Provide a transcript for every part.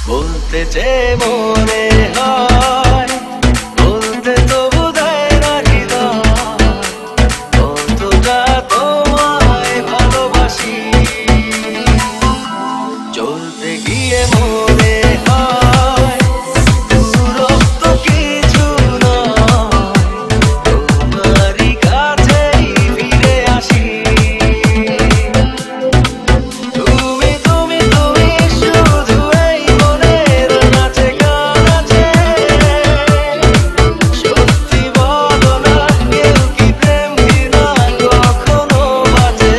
বলতে চেয়ে মনে হয়, বলতে তবু দেয় না হৃদয়, কতটা তোমায় ভালোবাসি। চলতে গিয়ে মনে হয় দূরত্ব কিছু নয়, তোমারই কাছেই ফিরে আসি। তুমি তুমি তুমি শুধু এই মনের নাচে গানাচে, সত্যি বলো না কেউ কি প্রেম ঘৃণা কখনো বাঁচে?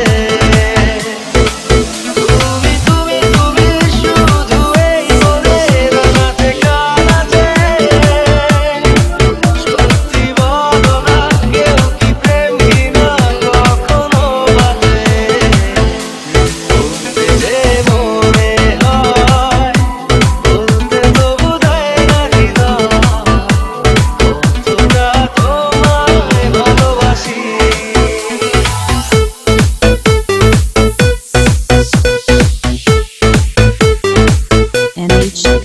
তুমি তুমি তুমি শুধু এই মনের নাচে গানাচে, সত্যি বলো না কেউ কি প্রেম ঘৃণা কখনো বাঁচে? বলতে যে মনে হয়, বলতে তবু দেয় না হৃদয়, কতটা তোমায় ভালোবাসি। NHB